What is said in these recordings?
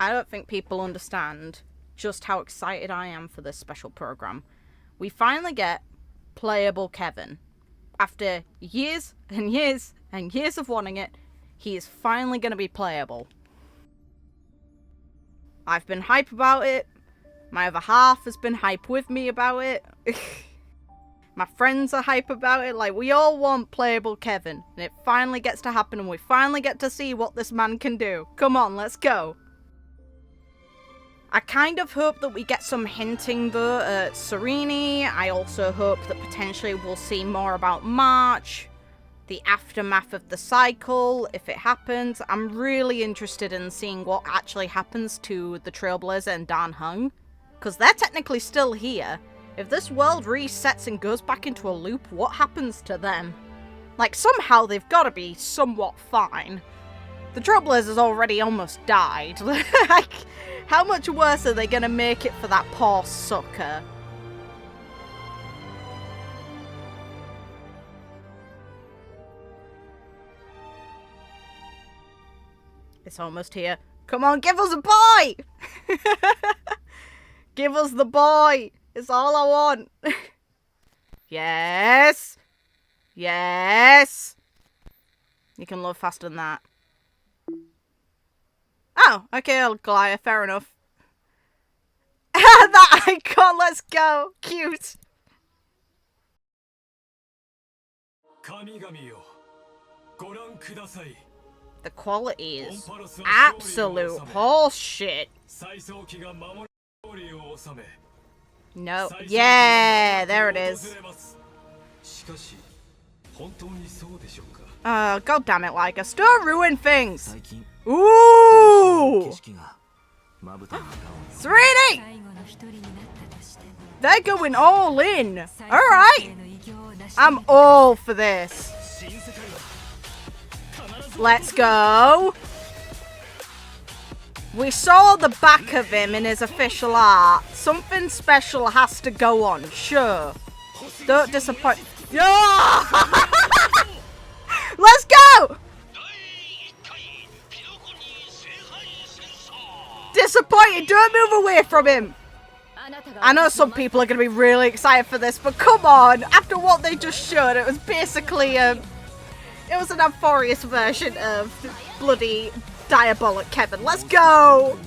I don't think people understand just how excited I am for this special program. We finally get playable Kevin. After years and years and years of wanting it, he is finally going to be playable. I've been hype about it. My other half has been hype with me about it. My friends are hype about it. Like, we all want playable Kevin. And it finally gets to happen and we finally get to see what this man can do. Come on, let's go. I kind of hope that we get some hinting though at Cyrene. I also hope that potentially we'll see more about March. The aftermath of the cycle, if it happens. I'm really interested in seeing what actually happens to the Trailblazer and Dan Heng. Because they're technically still here. If this world resets and goes back into a loop, what happens to them? Like, somehow they've got to be somewhat fine. The Trailblazer's already almost died. Like, how much worse are they going to make it for that poor sucker? It's almost here. Come on, give us a boy! Give us the boy! It's all I want. Yes! Yes! You can load faster than that. Oh, okay, Goliath, fair enough. That icon, let's go! Cute! The quality is absolute horseshit. No. Yeah, there it is. Oh, god damn it, Lygus. Don't ruin things! Ooh! 3D! They're going all in! Alright! I'm all for this. Let's go. We saw the back of him in his official art. Something special has to go on, sure. Don't disappoint. Yeah! Let's go! Disappointed, don't move away from him. I know some people are going to be really excited for this, but come on. After what they just showed, it was basically it was an amphoreus version of bloody Diabolic Kevin. Let's go!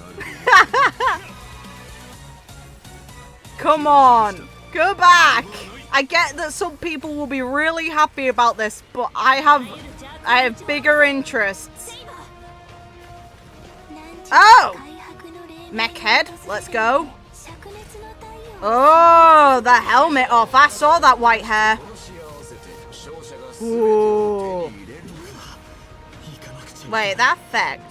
Come on. Go back. I get that some people will be really happy about this, but I have bigger interests. Oh! Mech head. Let's go. Oh, the helmet off. I saw that white hair. Ooh. Wait, that effect.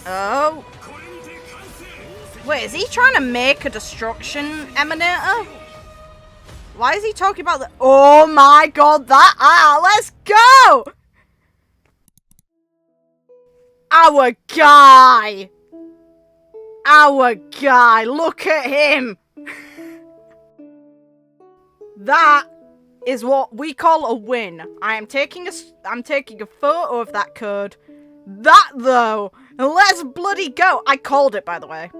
Oh. Wait, is he trying to make a destruction emanator? Why is he talking about the— oh my god, that— let's go! Our guy! Our guy, look at him! That is what we call a win. I'm taking a photo of that code. That though, let's bloody go. I called it, by the way.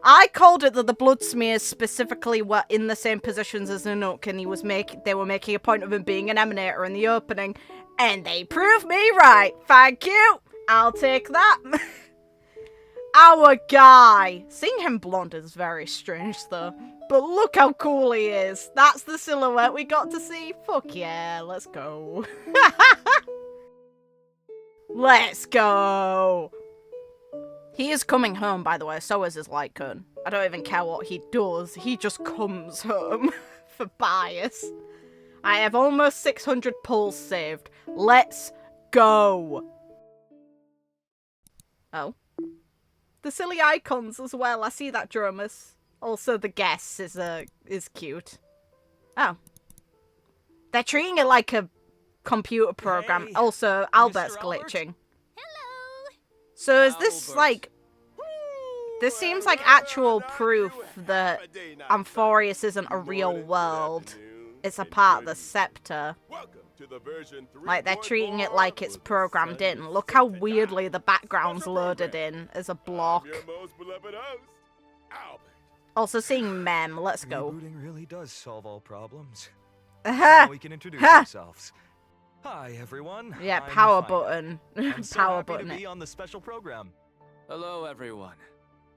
I called it that the blood smears specifically were in the same positions as Nanook, and they were making a point of him being an emanator in the opening, and they proved me right. Thank you. I'll take that. Our guy. Seeing him blonde is very strange though. But look how cool he is. That's the silhouette we got to see. Fuck yeah, let's go. Let's go. He is coming home, by the way. So is his light cone. I don't even care what he does. He just comes home for bias. I have almost 600 pulls saved. Let's go. Oh. The silly icons as well. I see that, Dromus. Also, the guess is cute. Oh. They're treating it like a computer program. Hey, also, Albert's glitching. Hello. So is this like... This seems like actual proof that amphoreus isn't a real world. it's a part of the scepter. Welcome to the version 3. Like, they're treating it like it's programmed in. Look how weirdly the background's loaded in as a block. Your most beloved host, Albert. Also seeing Mem, let's go. Rebooting really does solve all problems. Aha! Now we can introduce ourselves. Hi, everyone. Yeah, I'm power Phainon. button. I'm so Power happy button to it. be on the special program. Hello, everyone.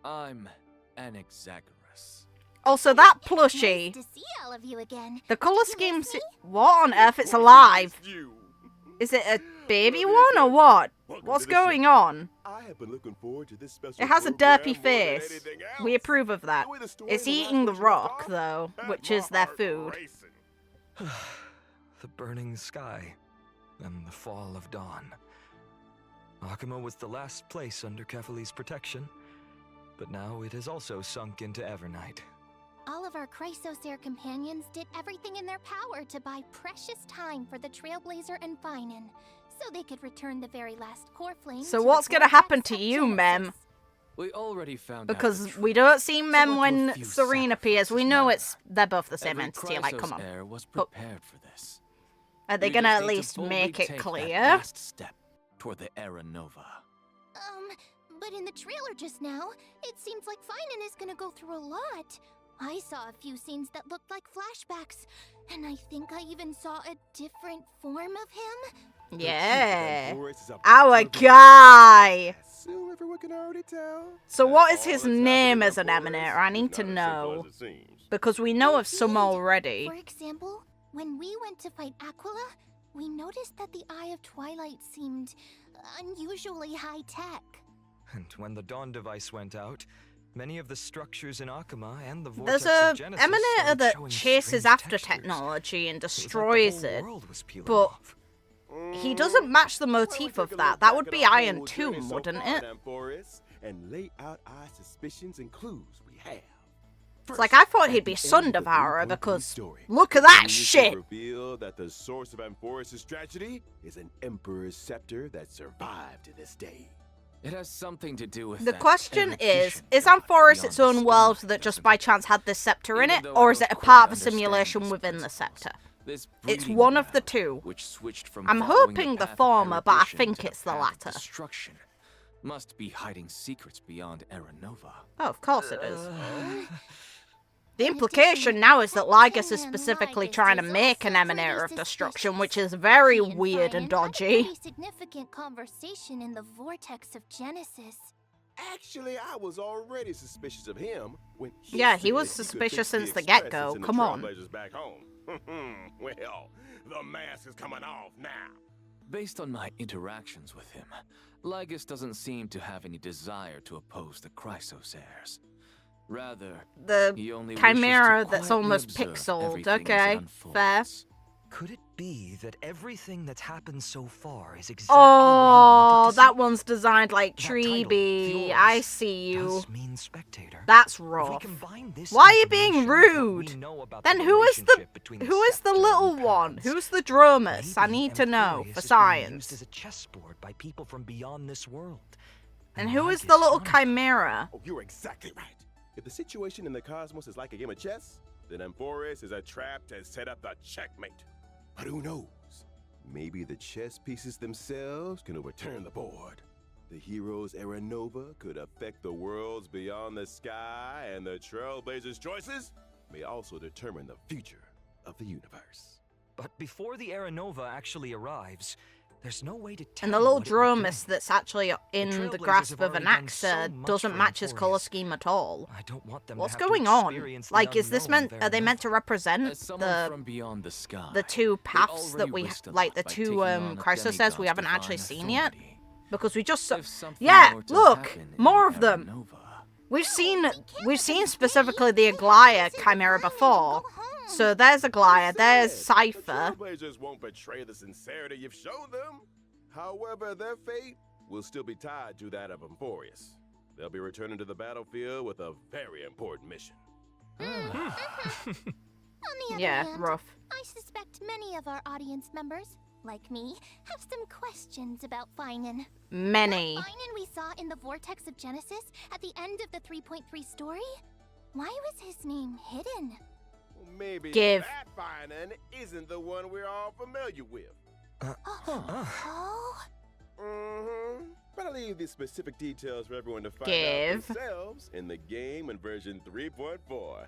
I'm Anaxagoras. Also, that plushie. Nice to see all of you again. The colour You scheme. miss me? What on earth? It's alive. You. Is it a baby one or what? Welcome What's to the going show. on? I have been looking forward to this special It has a program derpy more than face. anything We else. approve of that. The way the story It's in the eating the last rock, version though, left, which had is my their heart food. racing. The burning sky and the fall of dawn. Akuma was the last place under Kefali's protection, but now it has also sunk into Evernight. All of our Chrysosaur companions did everything in their power to buy precious time for the Trailblazer and Phainon, so they could return the very last core flame. So to the what's gonna vortex happen to of you, Genesis. Mem? We already found out Because the we truth. don't see Mem Someone when to a few Cyrene appears. We sacrifices know matter. they're both the same Every entity. Like, come on. Chrysosaur was But- prepared for this. Are they We gonna just at need to least boldly make it take that clear? last step toward the Era Nova. But in the trailer just now, it seems like Phainon is gonna go through a lot. I saw a few scenes that looked like flashbacks, and I think I even saw a different form of him. Yeah. Amphoreus is a Our part of it. guy. Soon everyone can already tell. So That's what is all his that's happening name in as an Amphoreus emanator? I is need not to as simple know. as it seems. Because we know of some Indeed. already. For example, when we went to fight Aquila, we noticed that the Eye of Twilight seemed unusually high-tech. And when the Dawn device went out, many of the structures in Akuma and the vortex There's a of Genesis emanator started that showing chases strange after textures. technology and It was like the destroys whole it. world was peeling but- off. He doesn't match the Well, we motif take of a that. look That back would at be our Iron whole journey Tomb, so wouldn't far it? in Amphoreus, and lay out our suspicions and clues we have. It's like, I thought At he'd be the Sun end of the Devourer Blue Blue because story, look at that we shit! reveal that the source of Amphoreus' tragedy is an Emperor's scepter that survived to this day. It has something to do with The that question is erudition Amphoreus beyond its the own world sky, that just doesn't by it? chance had this scepter in Even it, though or I is it a don't part of a quite understand simulation these within the principles, scepter? this It's breeding one of the ground, two. which switched from I'm following hoping the path of former, but I erudition think to it's the path of latter. Destruction must be hiding secrets beyond Era Nova. Oh, of course it is. The In implication addition, now is that Lygus is Captain specifically Lygus trying to is make an also emanator of pretty destruction, suspicious. which is very He and weird and Phainon had a dodgy. pretty significant conversation in the vortex of Genesis. Actually, I was already suspicious of him when Yeah, he said was could suspicious fix since the Express get-go. and send the Come on. Trailblazers back home. Well, the mask is coming off now. Based on my interactions with him, Lygus doesn't seem to have any desire to oppose the Chrysosaurs. Rather, The he only chimera wishes to that's quietly almost observe pixeled. everything as it Okay, fair. unfolds. Could it be that everything that's happened so far is exactly what he Oh, wanted to that see? one's designed like That title, Treeby. the I Orbs, see you. does mean spectator. That's If we rough. combine this Why are you being information with what we rude? know about Then the who is the relationship between who is the scepter little and one? paths, Who's the Dromus? I maybe need to know Amphoreus for is being science. used as a chessboard by people from beyond this world. And who is Lygus the little one of them. chimera? Oh, you're exactly right. If the situation in the cosmos is like a game of chess, then Amphoreus is a trap to set up the checkmate. But who knows? Maybe the chess pieces themselves can overturn the board. The hero's Era Nova could affect the worlds beyond the sky, and the Trailblazers' choices may also determine the future of the universe. But before the Era Nova actually arrives, there's no way to tell And the little what it will bring. Dromus that's actually in the Trailblazers grasp have of an already done so Axa much doesn't for match his color Amphoreus. scheme at all. I don't want them What's to have going to on? experience the Like, is this unknown meant? of Are they Era meant to Nova. represent As someone the from beyond the sky, two they paths that already we risked a like lot the by two taking on a Chrysosaurs we demigod's haven't actually divine seen yet? authority. Because we just saw. If something Yeah, were to look, happen in more of Era them. Nova, We've seen specifically the Aglaya chimera before. So there's Aglaya, there's The Cypher. Trailblazers won't betray the sincerity you've shown them. However, their fate will still be tied to that of Amphoreus. They'll be returning to the battlefield with a very important mission. On the other Yeah, hand, rough. I suspect many of our audience members, like me, have some questions about Phainon. Many. Phainon we saw in the Vortex of Genesis at the end of the 3.3 story? Why was his name hidden? maybe Give. that Phainon isn't the one we're all familiar with. Oh? Mm-hmm. But I'll leave the specific details for everyone to find Give. out themselves in the game in version 3.4.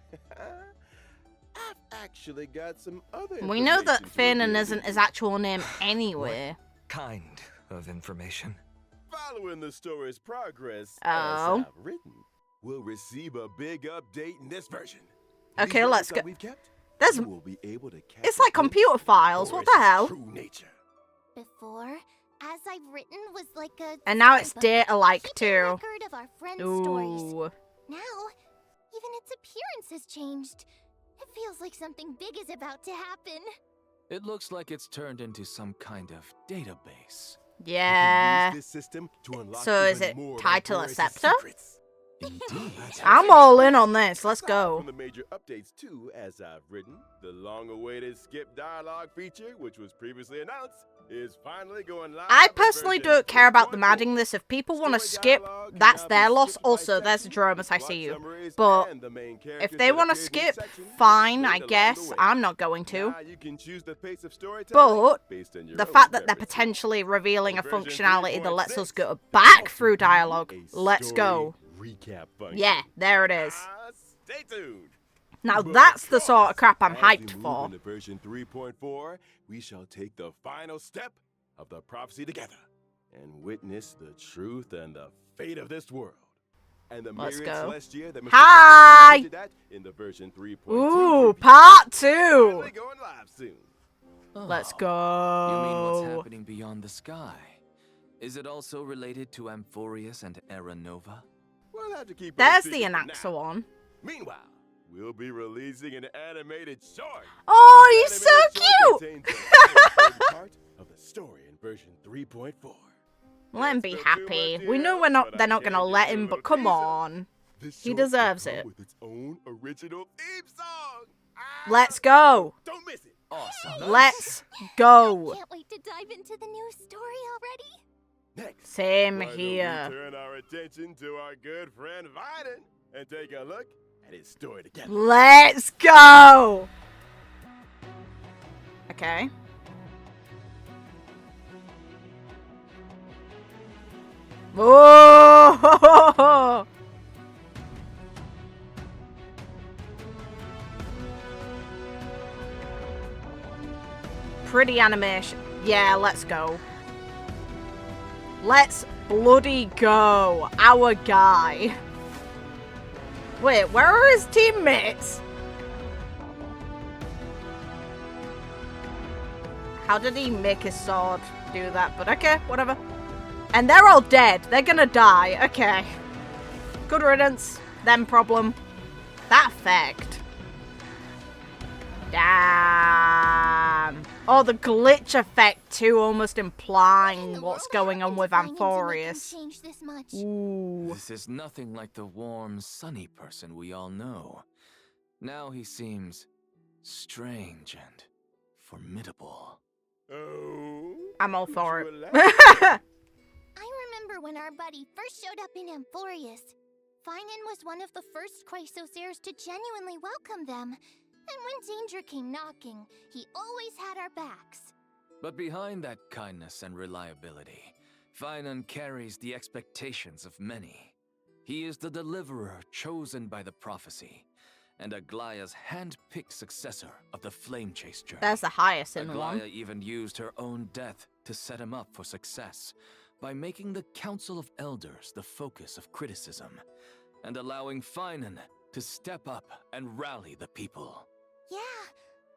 I've actually got some other We know that information to Phainon reveal isn't to his you. actual name anyway. Kind of information. Following the story's progress, Oh. as I've written, we'll receive a big update in this version. Okay, These let's records that go. we've kept, There's, you will be able to catch it's a like glimpse computer of files. What the Forrest's hell? True nature. Before, as I've written, was like a And now it's storybook, data-like keeping too. record of our friends' stories. Ooh. Now, even its appearance has changed. It feels like something big is about to happen. It looks like it's turned into some kind of database. We Yeah. can use this system to unlock So is even it more of Title Amphoreus' Acceptor? secrets. Indeed. I'm all in on this. Let's Aside go. From the major updates too, as I've written, the long-awaited skip dialogue feature, which was previously announced, is finally going live. I in personally version don't care about them 3.4. adding this. If people want to Story skip, dialogue can that's now their be loss. skipped by Also, there's section, Dromus, I plot see you. summaries, But and the main if characters they that want to appeared in skip, section fine, I displayed along the guess. way. I'm not going to. Now you can choose the pace of storytelling But based on your the own fact that they're preferences. potentially revealing a In version functionality that lets 3.6, us go there's back also through be dialogue. a Let's go. story recap function. Yeah, there it is. Stay tuned. Now But that's of the sort of course, crap I'm as we hyped move for. into version 3.4, we shall take the final step of the prophecy together and witness the truth and the fate of this world. And the Let's myriad go. celestia that Mr. Hi! hinted at in the version 3.2 Ooh, preview. part 2. Finally going live soon. Let's You mean what's go. happening beyond the sky? Is it also related to amphoreus and Aeronova? We'll have to keep it a There's the secret for Anaxa now. one. Meanwhile, we'll be releasing an animated short. Oh, This he's so animated short cute! contains the very important part of the story in version 3.4. Let him be It's not too happy. much We know yet, we're not. but They're I not can gonna give let you a him. little But come teaser. on, This he short will deserves come it. With its own original theme song. Let's go. Don't miss it. Awesome. Let's go. Can't wait to dive into the new story already. Next, Same why don't we here. turn our attention to our good friend Phainon and take a look at his story together. Let's go. Okay. Whoa! Pretty animation. Yeah, let's go. Let's bloody go. Our guy. Wait, where are his teammates? How did he make his sword do that? But okay, whatever. And they're all dead. They're gonna die. Okay. Good riddance. Them problem. That effect. Damn. Oh, the glitch effect too, almost What in implying the what's world going on happened with to Phainon to make him amphoreus. change this much? Ooh. This is nothing like the warm, sunny person we all know. Now he seems strange and formidable. Oh, I'm all would for you it. elaborate? I remember when our buddy first showed up in Amphoreus. Phainon was one of the first Chrysosaurs to genuinely welcome them. And when danger came knocking, he always had our backs. But behind that kindness and reliability, Phainon carries the expectations of many. He is the deliverer chosen by the prophecy, and Aglaya's hand-picked successor of the Flame Chase journey. There's the highest in Aglaya one. even used her own death to set him up for success by making the Council of Elders the focus of criticism and allowing Phainon to step up and rally the people. Yeah,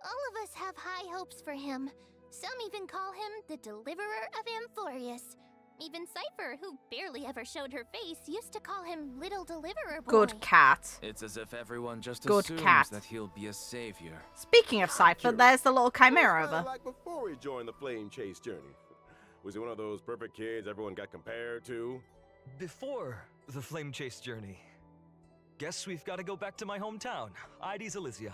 all of us have high hopes for him. Some even call him the Deliverer of Amphoreus. Even Cypher, who barely ever showed her face, used to call him Little Deliverer Boy. Good cat. It's as if everyone just Good assumes cat. that he'll be a savior. Speaking of Cypher, there's the little chimera What was over. Phainon like before he joined the Flame Chase journey? Was he one of those perfect kids everyone got compared to? Before the Flame Chase journey, guess we've got to go back to my hometown, Aedes Elysiae.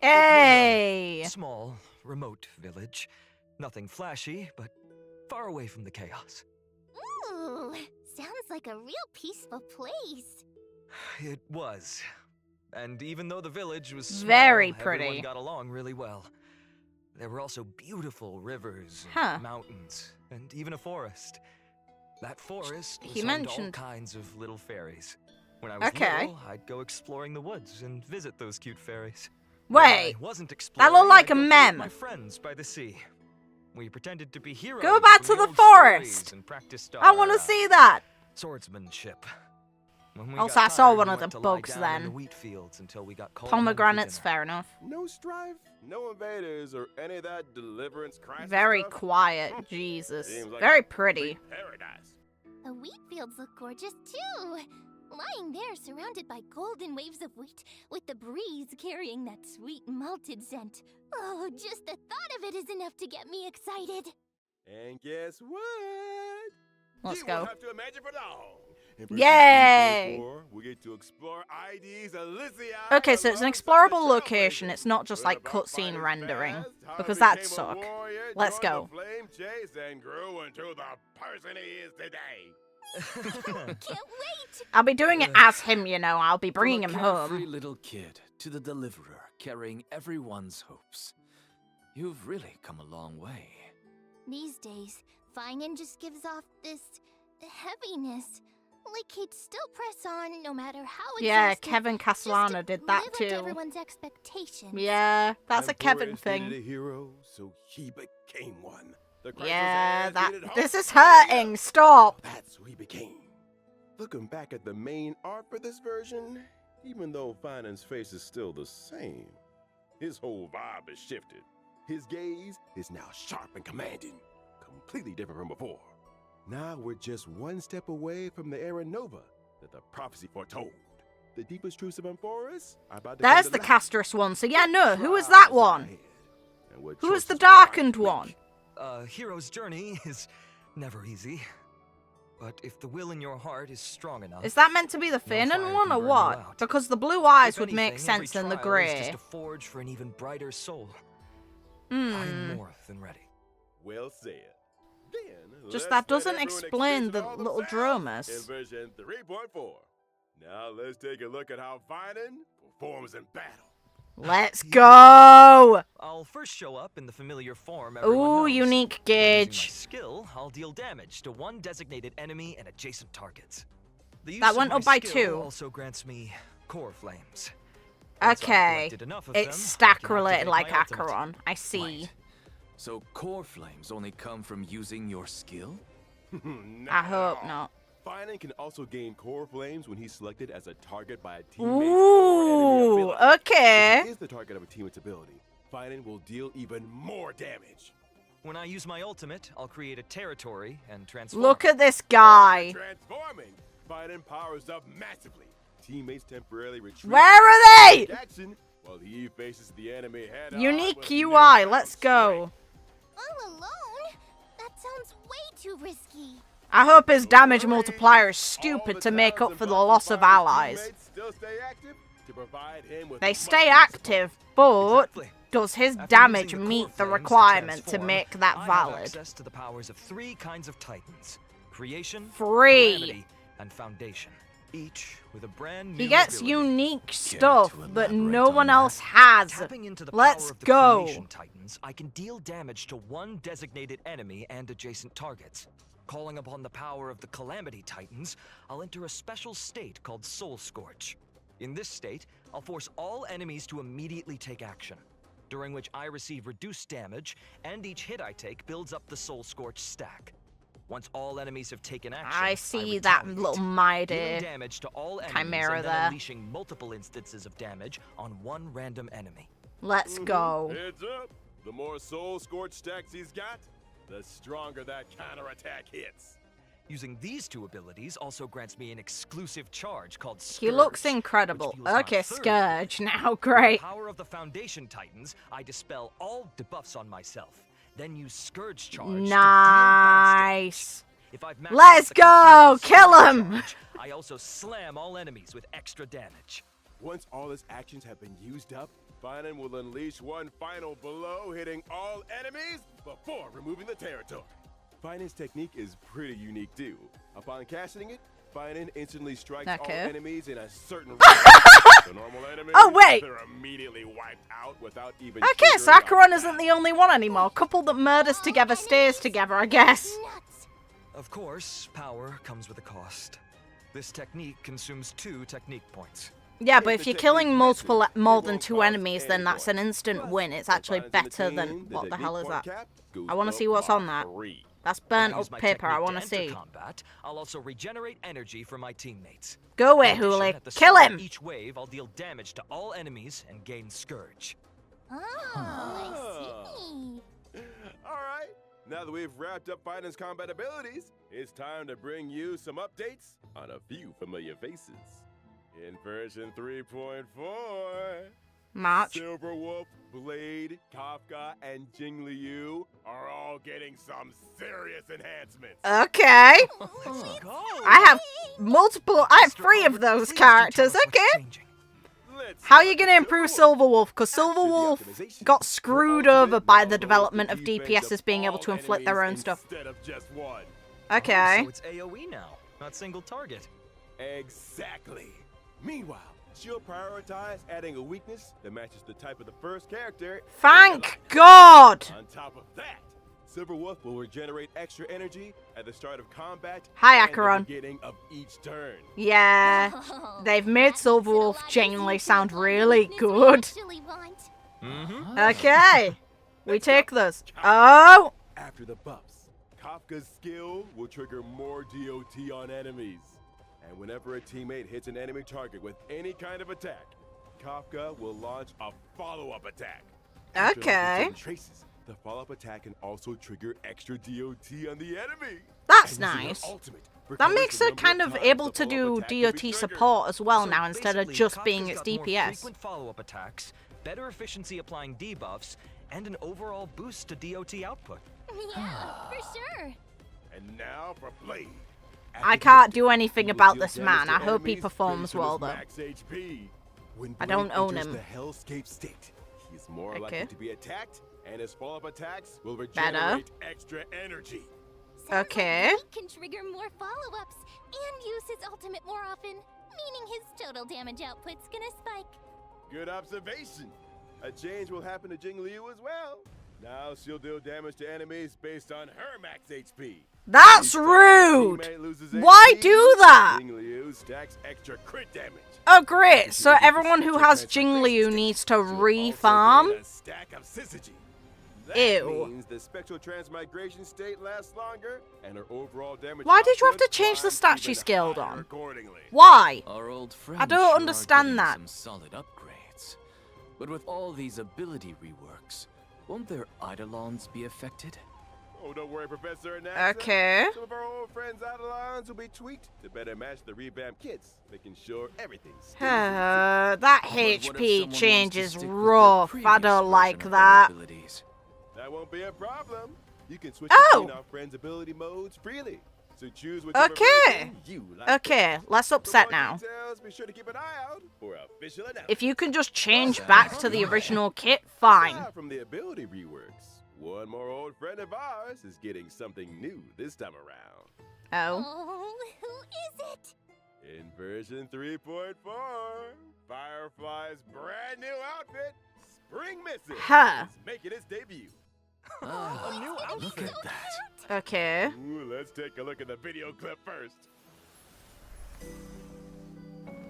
Hey! Small, remote village. Nothing flashy, but far away from the chaos. Ooh, sounds like a real peaceful place. It was. And even though the village was small, Very pretty. everyone got along really well. There were also beautiful rivers, Huh. mountains, and even a forest. That forest was He home to all mentioned- kinds of little fairies. When I was Okay. little, I'd go exploring the woods and visit those cute fairies. Wait, When I wasn't that exploring, looked like I'd a go play with mem. my friends by the sea. We pretended to be heroes. Go back from to the old forest. stories and practiced I want to our, see that. swordsmanship. When we Also, got I saw tired, one we of went the to lie bugs down in then. the wheat fields until we got called home for Pomegranates, dinner. fair enough. No strife, no invaders, or any of that deliverance crisis Very stuff? quiet, Jesus. Seems like Very a pretty. complete paradise. The wheat fields look gorgeous too. Lying there, surrounded by golden waves of wheat, with the breeze carrying that sweet malted scent. Oh, just the thought of it is enough to get me excited. And guess what? Let's you go. won't have to imagine for long. In verses Yay! 3.4, we get to explore Aedes Elysiae. Okay, so it's an alongside explorable the location. Trailblazers. It's not just Learn like about cutscene Phainon rendering, past, how he because that'd became a suck. warrior, Let's joined go. the flame chase, and grew into the person he is today. Can't wait! I'll be doing it as him, you know. I'll be bringing him From a carefree home. little kid to the deliverer carrying everyone's hopes. You've really come a long way. These days, Phainon just gives off this heaviness. Like he'd still press on no matter how Yeah, exhausted, Kevin just Castellano did that live up to too. everyone's expectations. Yeah, that's a Kevin Amphoreus thing. needed a hero, so he became one. The Kratos Yeah, heirs that. needed This hope, is hurting. Stop. That's who he became. Looking back at the main art for this version, even though Phainon's face is still the same, his whole vibe has shifted. His gaze is now sharp and commanding, completely different from before. Now we're just one step away from the era Nova that the prophecy foretold. The deepest truths of amphoreus are about to come There's to the light. Castrus one. So yeah, no. Who is Trials that are one? ahead, and what Who is the choices will darkened Phainons one? make? A hero's journey is never easy. But if the will in your heart is strong enough, Is that meant to be the no fire Phainon one can or burn you what? out. Because the blue eyes If would make anything, sense every in the trial is grey. just a forge for an even brighter soul. Hmm. I'm more than ready. Well said. Then, Just let's that let doesn't everyone explain experience the it all little themselves drummers. In version 3.4. Now let's take a look at how Phainon performs in battle. Let's go. I'll first show up in the familiar form everyone Ooh, knows. unique Using my gauge. skill, I'll deal damage to one designated enemy and adjacent targets. The use That of went my up by skill 2. also grants me core flames. Once I've Okay. collected enough of It's them, I stack can related activate like my ultimate. Acheron. I see. Wait. So core flames only come from using your skill? Not I at hope all. not. Phainon can also gain core flames when he's selected as a target by a teammate's Ooh, or enemy ability. okay. If he is the target of a teammate's ability, Phainon will deal even more damage. When I use my ultimate, I'll create a territory and transform. Look at this guy. Transforming, Phainon powers up massively. Teammates temporarily retreat. Where are they? Take action while he faces the enemy head on Unique with UI. newfound Let's go. All alone? That sounds way too risky. I hope his damage Worry, multiplier is all stupid the to make talents up for and the buffs loss of of Phaimon's allies. teammates still stay active to provide him with They much stay needed active, but Exactly. does his After damage using the meet core the flames to requirement to transform, make that I have valid? access to the powers of 3 kinds of titans: creation, Free. calamity, and foundation. Each with a brand new He gets ability. unique stuff to that elaborate no on one that? else has. Tapping into the Let's power of the go. creation titans, I can deal damage to one designated enemy and adjacent targets. Calling upon the power of the Calamity Titans, I'll enter a special state called Soul Scorch. In this state, I'll force all enemies to immediately take action, during which I receive reduced damage, and each hit I take builds up the Soul Scorch stack. Once all enemies have taken action, I see that retaliate, little dealing mighty damage to all enemies chimera and then there. unleashing multiple instances of damage on one random enemy. Let's go. Heads up. The more soul scorch stacks he's got, the stronger that counterattack hits. Using these 2 abilities also grants me an exclusive charge called Scourge. He looks incredible. which deals my Okay, third Scourge now. With Great. the power of the Foundation Titans, I dispel all debuffs on myself, then use Scourge Charge to deal bounce damage. Nice. If I've maxed Let's out the go! consumable Kill Scourge him! charge, I also slam all enemies with extra damage. Once all his actions have been used up, Phainon will unleash one final blow, hitting all enemies before removing the territory. Phainon's technique is pretty unique too. Upon casting it, Phainon instantly strikes Okay. all enemies in a certain range. The normal enemies, Oh, wait. they're immediately wiped out without even Okay, so triggering a Acheron isn't the only one anymore. Couple that murders together stays together, I guess. Nuts. Of course, power comes with a cost. This technique consumes 2 technique points. Yeah, but If if the you're killing technique multiple, misses, more it than won't 2 cost enemies, then any that's an points. instant Plus, win. It's for actually Phainos in the better team, than... the What the hell is technique that? point cap goes I want to up see what's by on that. 3. That's When burnt I use up my paper, I technique want to to enter see. combat, I'll also regenerate energy for my teammates. Go away, In addition, Huli. at the Kill start of him! each wave, I'll deal damage to all enemies and gain Scourge. Oh, I see. Alright, now that we've wrapped up Phainon's combat abilities, it's time to bring you some updates on a few familiar faces. In version 3.4, March. Silverwolf, Blade, Kafka, and Jingliu are all getting some serious enhancements. Okay. Let's go! I have I have 3 of those characters, okay. Let's How are start you with gonna improve Silverwolf. Silverwolf? Because After the Silverwolf optimization, got the screwed ultimate over by now the loads development of defense DPSs being able all to inflict their own enemies stuff. instead of just one. Okay. So it's AoE now, not single target. Exactly. Meanwhile, she'll prioritize adding a weakness that matches the type of the first character. Thank God! On top of that, Silverwolf will regenerate extra energy at the start of combat Hi, and Acheron. the beginning of each turn. Yeah. Oh, They've made that makes it a Silverwolf lot genuinely easier to sound avoid the really weakness we good. actually want. Mm-hmm. Okay. We Next take up, this. Kafka. Oh! After the buffs, Kafka's skill will trigger more DOT on enemies. And whenever a teammate hits an enemy target with any kind of attack, Kafka will launch a follow-up attack. After Okay. certain traces, the follow-up attack can also trigger extra DOT on the enemy. That's And using her nice. ultimate That recovers makes the her number kind of of times able the to follow-up do attack can be DOT triggered. support as well So now instead of basically, just being Kafka's its got more DPS. frequent follow-up attacks, better efficiency applying debuffs, and an overall boost to DOT output. Yeah, for sure. And now for Blade. I After can't the do update, anything he will about deal this damage man. to I hope he enemies performs greater well, than though. his max HP. When I Blade don't own enters him. the Hellscape state, he is more Okay. likely to be attacked, and his follow-up attacks will Better. regenerate extra energy. Sounds Okay. Like Blade can trigger more follow-ups and use his ultimate more often, meaning his total damage output's gonna spike. Good observation. A change will happen to Jingliu as well. Now she'll deal damage to enemies based on her max HP. That's Each time a rude! teammate loses Why HP, do that? Jingliu stacks extra crit damage. Oh great, so everyone who has Jingliu needs to re-farm? A stack of syzygy. That Ew. means the spectral transmigration state lasts longer, and her overall damage. Why did you have output to change the climbs stat she even scaled higher on? accordingly. Why? Our old friend I don't sure are understand getting that. Some solid upgrades. But with all these ability reworks, won't their Eidolons be affected? Oh, don't worry, Professor. NASA. Okay. Some of our old friends' Eidolons will be tweaked to better match the revamped kits, making sure everything's That But what if HP someone change wants to is stick with their rough. I previous don't like version of their that. abilities? That won't be a problem. You can switch Oh. between our friends' ability modes freely. So choose whichever Okay. version you like. Okay, less For upset more now. details, be sure to keep an eye out for official announcement. If you can just change back to the original kit, fine. Aside from the ability reworks, one more old friend of ours is getting something new this time around. Oh. Oh, who is it? In version 3.4, Firefly's brand new outfit, Spring Missile, Huh. is making its debut. Ah, A new look at that. Okay. Ooh, let's take a look at the video clip first.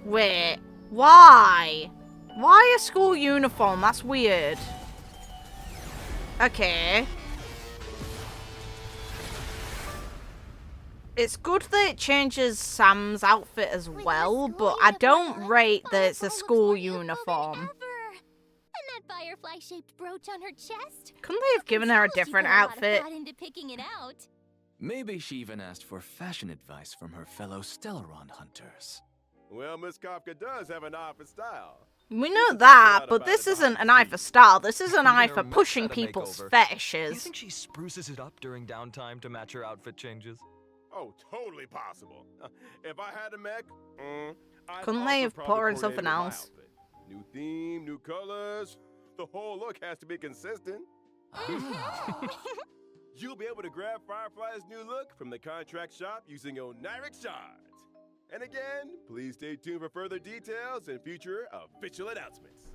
Wait. Why? Why a school uniform? That's weird. Okay. It's good that it changes Sam's outfit as With well, the but school I don't uniform, rate that it's a Firefly looks school more youthful than uniform. ever. And that firefly-shaped brooch on her chest. Couldn't they have given her a Tell she different put a lot of outfit? thought into picking it out. Maybe she even asked for fashion advice from her fellow Stellaron hunters. Well, Miss Kafka does have an eye for style. We We know can talk a that, lot but about this it isn't behind an the eye for scenes. style. This is an eye Even for her mech pushing had a people's makeover. Do you fetishes. think she spruces it up during downtime to match her outfit changes? Oh, totally possible. If I had a mech, I'd Couldn't also they have probably put her in coordinate something with my else? outfit. New theme, new colors. The whole look has to be consistent. You'll be able to grab Firefly's new look from the contract shop using Oniric shards. And again, please stay tuned for further details and future official announcements.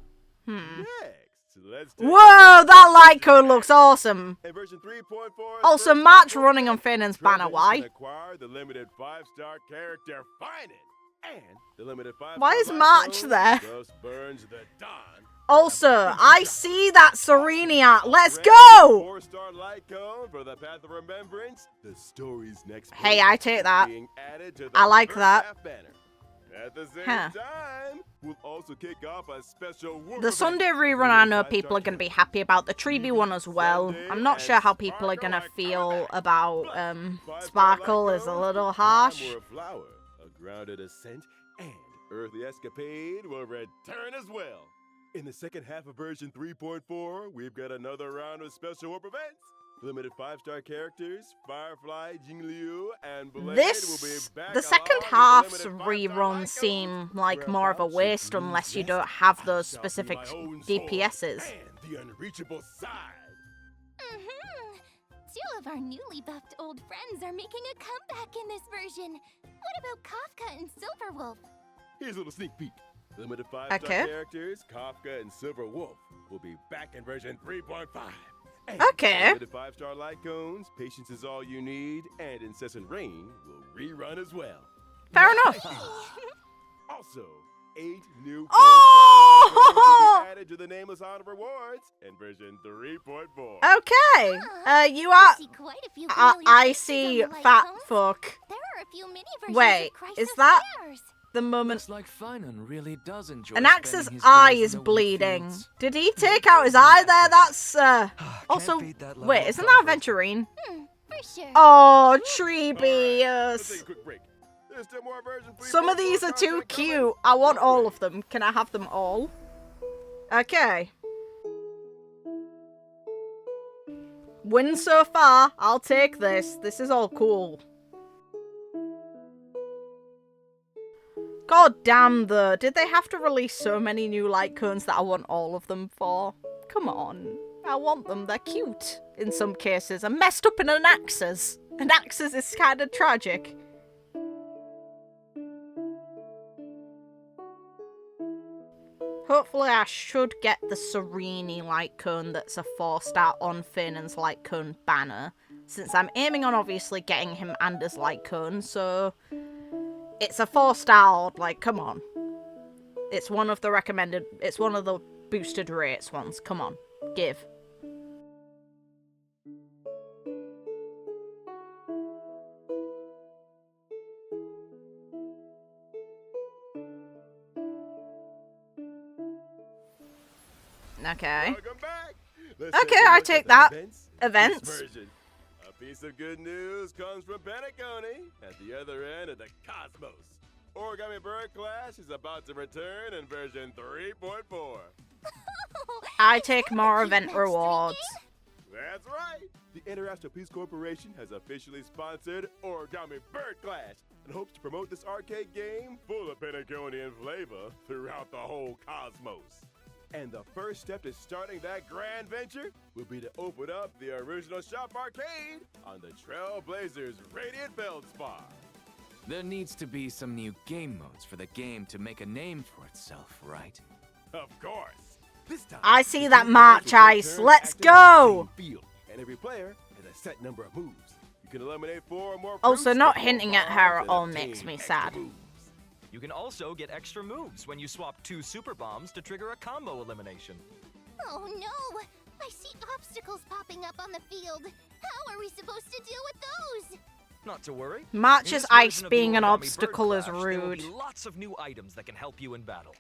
Next, let's take a Whoa, look that at light version code X. looks awesome. In version 3.4, Also, Search March for running on Pokemon, Phainon's banner. travelers Why? can acquire the limited 5-star character Phainon, and the limited 5-star Why is light March cone there? just burns the dawn. Also, I see that Cyrene. Let's Red go! 4-star light cone for the Path of Remembrance. The story's next Hey, page I take is that. being added to the I like first that. half banner. At the same Huh. time, we'll also kick off a special Wolf The event. Sunday rerun, I know people are going to be happy about. The Treeby one as well. I'm not sure how people are going to feel about Sparkle is a little harsh. Climb or a flower, a grounded ascent, and earthly escapade will return as well. In the second half of version 3.4, we've got another round of special Warp events. Limited 5-star characters, Firefly, Jingliu, and Blade will be back. The second along with half's the limited 5-star reruns light seem cones. like We're more of a about to waste lose unless you zest. don't have I those shall be specific my own sword DPSs. And the unreachable side. Two of our newly buffed old friends are making a comeback in this version. What about Kafka and Silverwolf? Here's a little sneak peek. Limited 5-star Okay. characters, Kafka and Silver Wolf, will be back in version 3.5. And Okay. Limited 5-star light cones, patience is all you need, and incessant rain will rerun as well. Fair enough. Also, 8 new 4-star Oh! light cones will be added to the Nameless Honor rewards in version 3.4. Okay. You are. See quite a few I familiar faces see on the light fat cones. fuck. There are a few mini versions Wait, of Crisis is that Stairs. the moment? Looks like Phainon really does enjoy Anax's spending his eye days is in the bleeding. wheatfields. Did he take out his eye there? That's Can't also. beat that level Wait, of isn't that comfort. Venturine? For sure. Oh, Alright, let's take Treebeus. a quick break. There's still more version 3.4 Some of these are too content coming. cute. I want Don't all wait. of them. Can I have them all? Okay. Win so far. I'll take this. This is all cool. God damn though. Did they have to release so many new light cones that I want all of them for? Come on. I want them. They're cute. In some cases. I'm messed up in an Axes. An Axes is kind of tragic. Hopefully I should get the Cyrene light cone that's a 4-star on Phainon's light cone banner, since I'm aiming on obviously getting him and his light cone, so it's a 4-star, like, come on. It's one of the recommended, it's one of the boosted rates ones, come on, give. Okay. Welcome back. Let's Okay, take a I look take at the that. This Events. version. A piece of good news comes from Penacony at the other end of the cosmos. Origami Bird Clash is about to return in version 3.4. I take more event rewards. That's right. The International Peace Corporation has officially sponsored Origami Bird Clash and hopes to promote this arcade game full of Penaconian flavor throughout the whole cosmos. And the first step to starting that grand venture will be to open up the original shop arcade on the Trailblazers Radiant Feldspar. There needs to be some new game modes for the game to make a name for itself, right? Of course. This time, I see the that two March players will take Ice. turns Let's acting on the go! same field, and every player has a set number of moves. You can eliminate 4 or more Also, fruits not before hinting at bombs her at and all obtain makes me extra sad. moves. You can also get extra moves when you swap 2 super bombs to trigger a combo elimination. Oh no! I see obstacles popping up on the field. How are we supposed to deal with those? Not to worry. March's In this ice version of the being an Origami Bird obstacle is Clash, there will rude. be lots of new items that can help you in battle.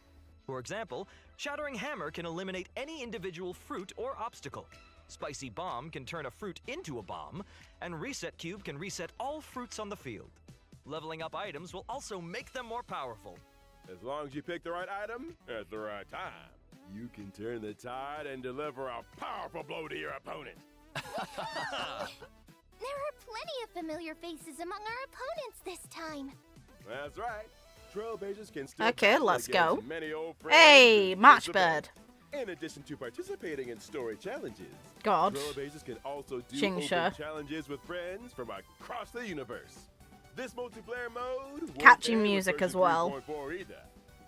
For example, Shattering Hammer can eliminate any individual fruit or obstacle. Spicy Bomb can turn a fruit into a bomb, and Reset Cube can reset all fruits on the field. Leveling up items will also make them more powerful. As long as you pick the right item at the right time, you can turn the tide and deliver a powerful blow to your opponent. There are plenty of familiar faces among our opponents this time. That's right. Trailblazers can still Okay, battle let's against go. many old friends Hey, in March this event. Bird. In addition to participating in story challenges, God. Trailblazers can also do Xingshi. open challenges with friends from across the universe. This multiplayer mode won't Catchy end with music version as well. 3.4 either.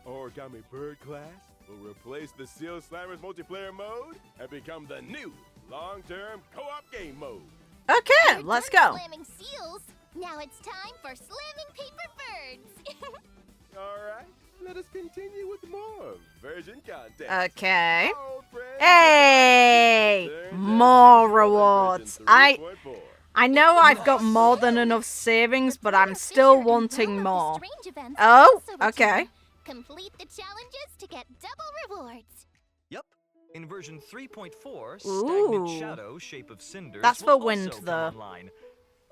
Origami Bird class will replace the Seal Slammers multiplayer mode and become the new long-term co-op game mode. Okay, We're let's done go. Slamming seals. Now it's time for slamming paper birds. All right, let us continue with more version content. Okay. Old friends, Hey! turns More out version rewards. 3.4. I know I've got more than enough savings, but I'm still wanting more. Events Oh, also okay. return. Complete the challenges to get double rewards. Yep. In version 3.4, Ooh. Stagnant Shadow, Shape of Cinders That's will for wind, also come though. online.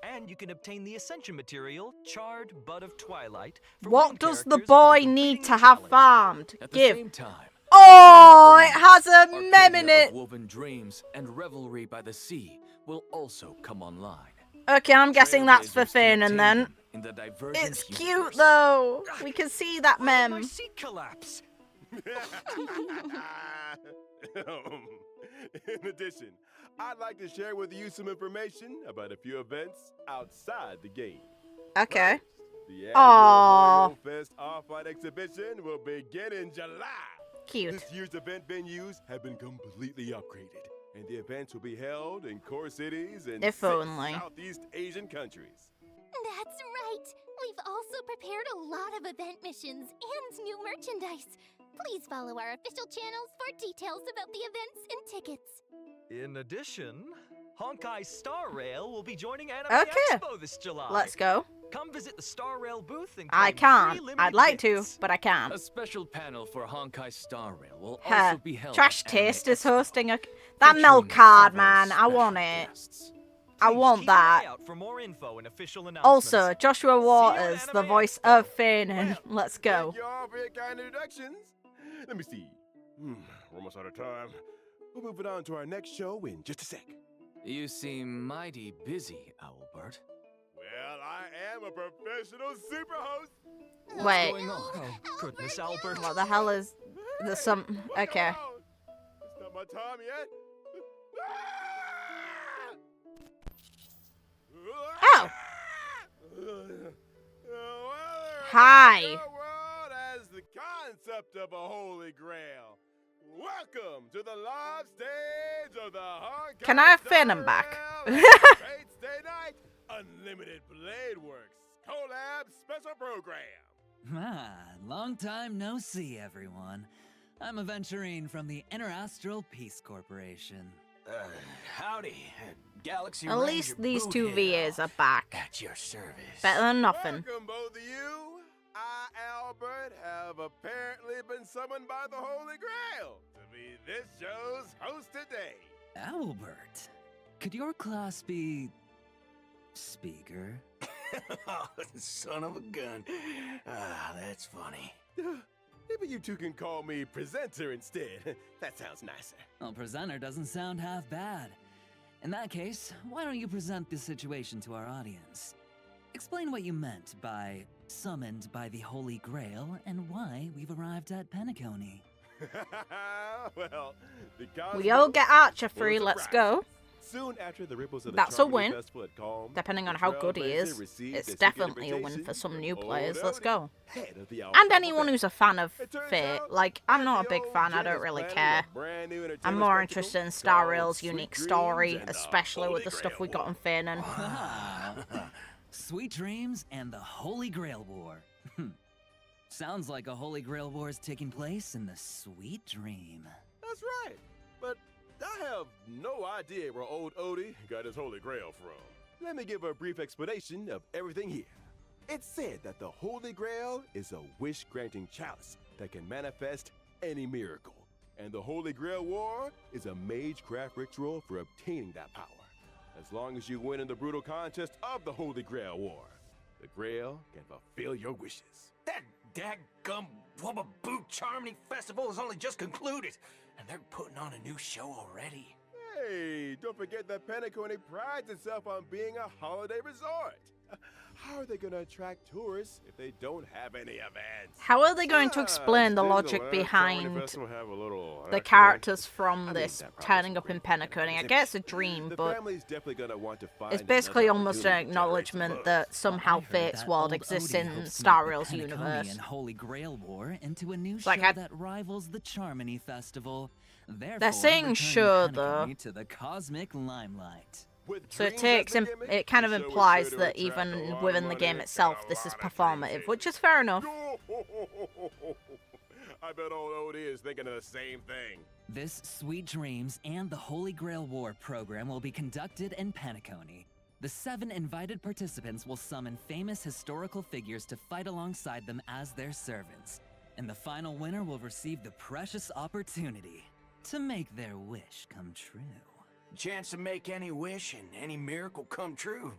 And you can obtain the Ascension material, Charred Bud of Twilight. For What wind does the characters boy upon need completing to the have challenge. farmed? At the Give. same time, Oh, it has a mem in Arcadia it. of Woven Dreams and Revelry by the Sea will also come online. Okay, I'm guessing that's for Trailblazers can Phainon obtain then. them in the Divergent It's cute universe. though. We can see that Why did my mem. seat collapse? In addition, I'd like to share with you some information about a few events outside the game. Okay. The Aw. annual Fest Off-White exhibition will begin in July. Cute. This year's event venues have been completely upgraded, and the events will be held in core cities in If 6 only. Southeast Asian countries. That's right. We've also prepared a lot of event missions and new merchandise. Please follow our official channels for details about the events and tickets. In addition, Honkai Star Rail will be joining Anime Okay. Expo this July. Let's go. Come visit the Star Rail booth and I claim free can't. limited I'd like to, bits. but I can't. A special panel for Honkai Star Rail will Huh. also be held. Trash at Anime Taste is Expo, hosting a... That featuring milk card, several man. I want special it. guests. I Please want keep an eye that. out for more info and official Also, announcements. Joshua Waters, at the Anime voice Expo. of Phainon. Let's go. Thank you all for your kind introductions. Let me see. We're almost out of time. We'll move it on to our next show in just a sec. You seem mighty busy, Owlbert. Well, I am a professional super host. Wait. Going on? Oh, goodness, Albert. What the hell is... There's some... Okay. It's not my time yet. Oh. Hi. The world has the concept of a holy grail. Welcome to the live stage of the Honkai Can I have Star Phainon back? Rail Great Stay Night Unlimited Blade Works collab special program. Ah, long time no see, everyone. I'm Aventurine from the Interastral Peace Corporation. Howdy, Galaxy At Ranger least these two Boot Hill. VAs are back. At your service. Better than nothing. Welcome, both of you. I, Albert, have apparently been summoned by the Holy Grail to be this show's host today. Albert, could your class be... speaker? Oh, son of a gun. Ah, that's funny. Maybe you two can call me presenter instead. That sounds nicer. Well, presenter doesn't sound half bad. In that case, why don't you present the situation to our audience? Explain what you meant by summoned by the Holy Grail and why we've arrived at Penacony. Well, the We all get Archer full free. of Let's surprises. go. Soon after the ripples of the That's a Charmony win. Festival at Calm, Depending on the how good he Trailblazer is, received it's a secret definitely a win invitation for some from new old players. Let's Odie, go. head of the And Alpha anyone Band. who's a fan of It turns Fate. out Like, I'm that not the a big old fan. I Jen don't is really planning care. a brand new I'm entertainment more spectacle interested in Star called Rail's Sweet unique Dreams story, and the especially with Holy the stuff we Grail got on War. Phainon. Ah, Sweet Dreams and the Holy Grail War. Sounds like a Holy Grail War is taking place in the Sweet Dream. That's right. But I have no idea where old Odie got his Holy Grail from. Let me give a brief explanation of everything here. It's said that the Holy Grail is a wish-granting chalice that can manifest any miracle. And the Holy Grail War is a magecraft ritual for obtaining that power. As long as you win in the brutal contest of the Holy Grail War, the Grail can fulfill your wishes. That daggum Wubba Boot Charmony Festival has only just concluded, and they're putting on a new show already. Hey, don't forget that Penacony prides itself on being a holiday resort. How are they going to attract tourists if they don't have any events? How are they going to explain the logic behind the characters from this turning up in Penacony? I guess it's a dream, but it's basically almost an acknowledgement that somehow Fate's world exists in Star Rail's universe. And Holy Grail War into a new Like show that rivals the Charmony Festival. They're saying sure, though. To the cosmic limelight. So it kind of implies that even within the game itself, this is performative, which is fair enough. I bet old Odie is thinking of the same thing. This Sweet Dreams and the Holy Grail War program will be conducted in Penacony. The 7 invited participants will summon famous historical figures to fight alongside them as their servants. And the final winner will receive the precious opportunity to make their wish come true. Chance to make any wish and any miracle come true.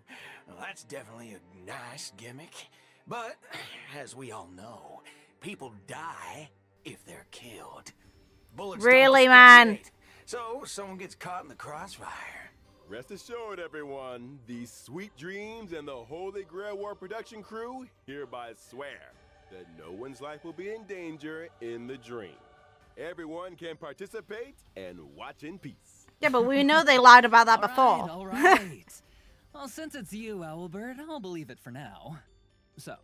Well, that's definitely a nice gimmick. But, as we all know, people die if they're killed. Bullets Really, don't man? discriminate. So, someone gets caught in the crossfire. Rest assured, everyone, the Sweet Dreams and the Holy Grail War production crew hereby swear that no one's life will be in danger in the dream. Everyone can participate and watch in peace. Yeah, but we know they lied about that before. All right. Well, since it's you, Owlbird, I'll believe it for now. So,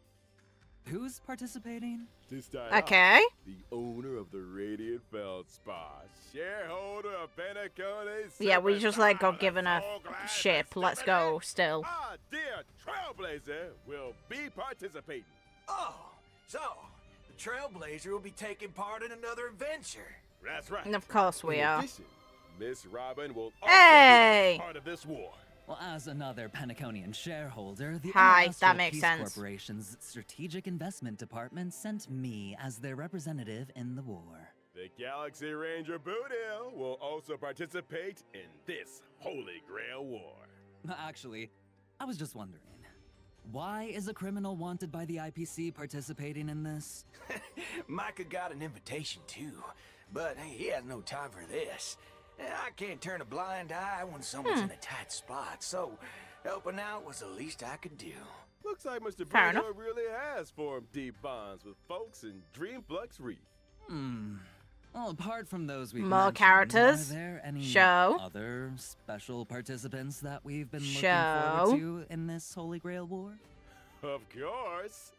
who's participating? To start Okay. off, the owner of the Radiant Feldspar, shareholder of Penacony's. Yeah, we just let go given a ship. Let's go still. Our dear Trailblazer will be participating. Oh, so the Trailblazer will be taking part in another adventure. That's right. And of course we In are. addition, Miss Robin will also Hey! be part of this war. Well, as another Penaconian shareholder, the Hi, International that makes Peace sense. Corporation's Strategic Investment Department sent me as their representative in the war. The Galaxy Ranger Boothill will also participate in this Holy Grail War. Actually, I was just wondering, why is a criminal wanted by the IPC participating in this? Micah got an invitation too, but he has no time for this. I can't turn a blind eye when someone's in a tight spot, so helping out was the least I could do. Looks like Mr. Fair Bruno enough. really has formed deep bonds with folks in Dreamflux Reef. Well, apart from those we've More mentioned, characters. are there any Show. other special participants that we've been Show. looking forward to in this Holy Grail War? Of course.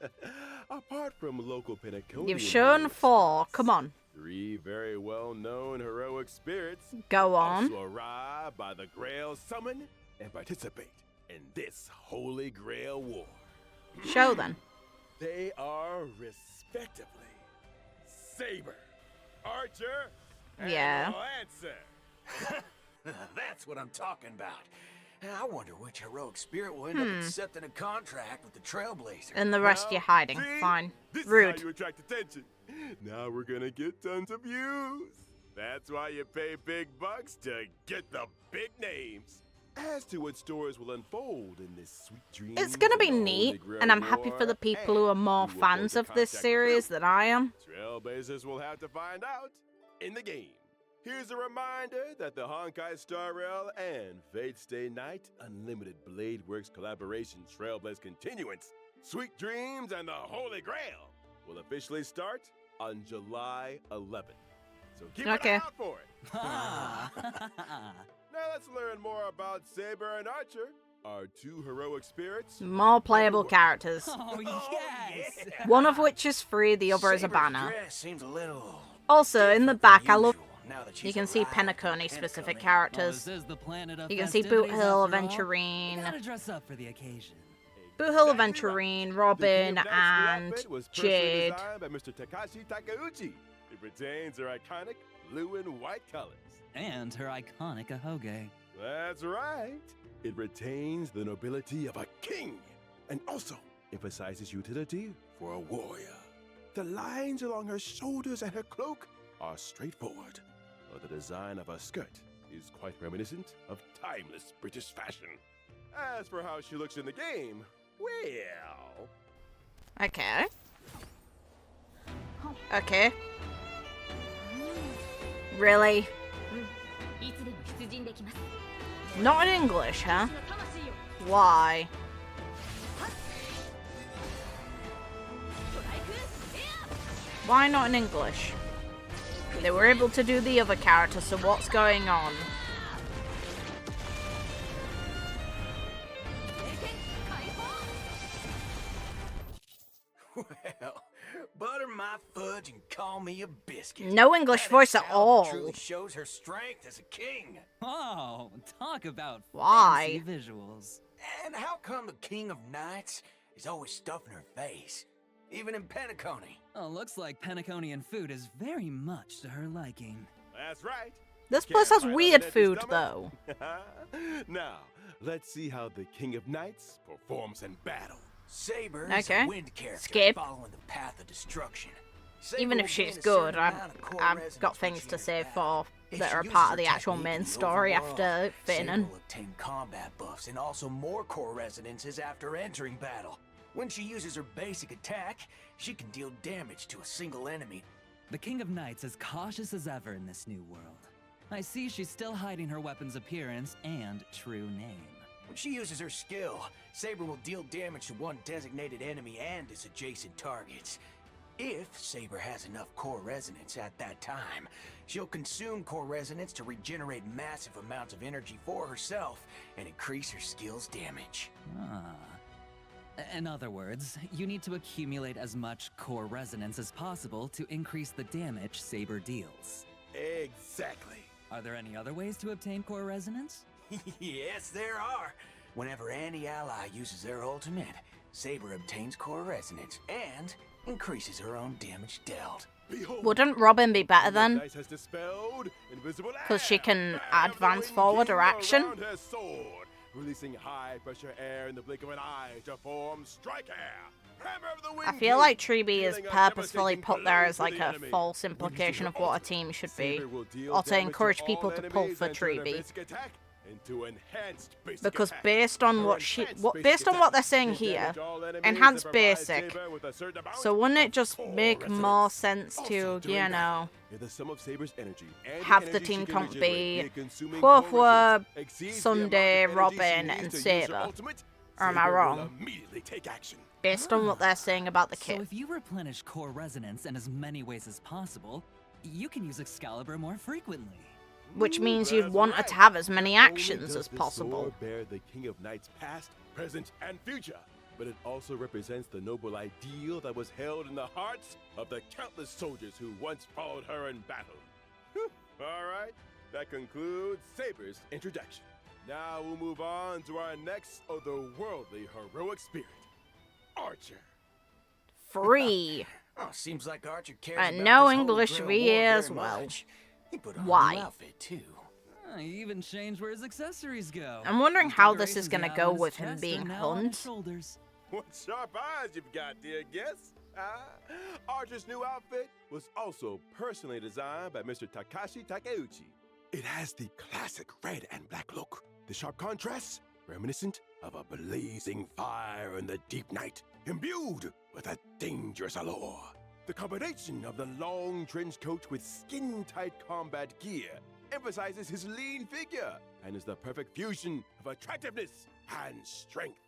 Apart from local Penaconian You've shown heroes, 4. Come on. 3 very well-known heroic spirits Go on. also arrive by the Grail Summon and participate in this Holy Grail War. Show then. They are respectively Saber, Archer, and Yeah. Lancer. That's what I'm talking about. I wonder which heroic spirit will end up accepting a contract with the Trailblazer. And the rest Now, you're hiding. see? Fine. This Rude. is how you attract attention. Now we're gonna get tons of views. That's why you pay big bucks to get the big names. As to what stories will unfold in this Sweet Dreams, It's gonna be and the neat, Holy Grail and I'm happy for the War, people who are more and who will fans both of this contact series the than I am. Trailblazers will have to find out in the game. Here's a reminder that the Honkai Star Rail and Fate Stay Night Unlimited Blade Works collaboration Trailblaze Continuance, Sweet Dreams and the Holy Grail will officially start on July 11th. So keep an Okay. eye out for it. Now let's learn more about Saber and Archer, our 2 heroic spirits. More playable characters. Oh, yes! One of which is free, the other is a Saber's banner. dress seems a little Also, in the different back, than I love. usual now that You she's can see arrived Penacony in specific Penacony. characters. This is the planet of You can see festivities Boot Hill, after all. Aventurine, You gotta dress up for the occasion. Boot Hill, Exactly Aventurine, right. Robin, The King of Night and outfit was personally Jade. designed by Mr. Takashi Takeuchi. It retains their iconic blue and white colors. And her iconic ahoge. That's right. It retains the nobility of a king and also emphasizes utility for a warrior. The lines along her shoulders and her cloak are straightforward, while the design of her skirt is quite reminiscent of timeless British fashion. As for how she looks in the game, well... Okay. Okay. Really? Not in English, huh? Why? Why not in English? They were able to do the other characters, so what's going on? Well, butter my fudge and call me a biscuit. No English voice at all. Truly shows her strength as a king. Oh, talk about Why? fancy visuals. And how come the King of Knights is always stuffing her face? Even in Penacony. Oh, looks like Penaconian food is very much to her liking. That's right. This Can't place has fight weird on an food, empty though. stomach. Now, let's see how the King of Knights performs in battle. Saber is Okay. a wind character Skip. following the path of destruction. Saber Even will if she's gain a good, certain amount of core I've resonance got when things she to enters say battle. for If that she are uses part her of the actual technique main in the story overworld, after Saber Phainon. will obtain combat buffs and also more core resonances after entering battle. When she uses her basic attack, she can deal damage to a single enemy. The King of Knights is cautious as ever in this new world. I see she's still hiding her weapon's appearance and true name. When she uses her skill, Saber will deal damage to one designated enemy and its adjacent targets. If Saber has enough core resonance at that time, she'll consume core resonance to regenerate massive amounts of energy for herself and increase her skill's damage. Ah. In other words, you need to accumulate as much core resonance as possible to increase the damage Saber deals. Exactly. Are there any other ways to obtain core resonance? Yes, there are. Whenever any ally uses their ultimate, Saber obtains core resonance and increases her own damage dealt. Behold, Wouldn't Robin be better King of then? Knights has dispelled invisible 'Cause she air. can Bam, advance the forward wind or action. around her sword, releasing high pressure air in the blink of an eye to form strike air. Hammer of the I wind feel king, like Treby is dealing a purposefully devastating put there blow as to like the a enemy. false When you implication use of your what a ultimate, team should be, Saber will deal or to damage encourage all people to pull enemies for and turn their Treby. basic attack into enhanced basic Because attack. based on Her what she, enhanced what basic based on what attack they're saying will here, damage all enemies enhanced and provide basic. Saber with a certain amount So wouldn't it of just core make resonance. more sense Also, to, during you battle, know, if the sum of Saber's energy and have the energy team she can comp regenerate be via consuming Quoth core resonance exceeds the amount of Sunday, energy she Robin, needs and to use her Saber? ultimate, Or am I Saber will wrong? immediately take action. Based on what they're saying about the So kit. if you replenish core resonance in as many ways as possible, you can use Excalibur more frequently. Which means you'd That's want it right. to have as many Not only actions does as this possible. sword bear the King of Knights past, present, and future, but it also represents the noble ideal that was held in the hearts of the countless soldiers who once followed her in battle. All right, that concludes Saber's introduction. Now we'll move on to our next otherworldly heroic spirit, Archer. Free. Oh, seems like Archer cares And about no this Holy English Grail VA war as very well. much. He put on Why? a new outfit too. He even changed where his accessories go. I'm wondering His how this is decorations gonna he had on go his with him chest being are now on his Hunt. shoulders. What sharp eyes you've got, dear guest. Archer's new outfit was also personally designed by Mr. Takashi Takeuchi. It has the classic red and black look, the sharp contrasts reminiscent of a blazing fire in the deep night, imbued with a dangerous allure. The combination of the long trench coat with skin-tight combat gear emphasizes his lean figure and is the perfect fusion of attractiveness and strength.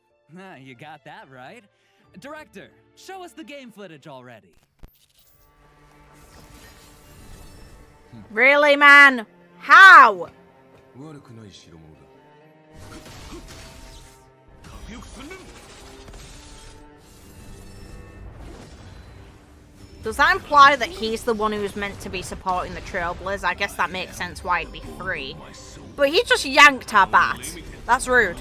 You got that right. Director, show us the game footage already. Really, man? How? Does that imply that he's the one who's meant to be supporting the Trailblazers? I guess that makes sense why he'd be free. But he just yanked our bat. That's rude.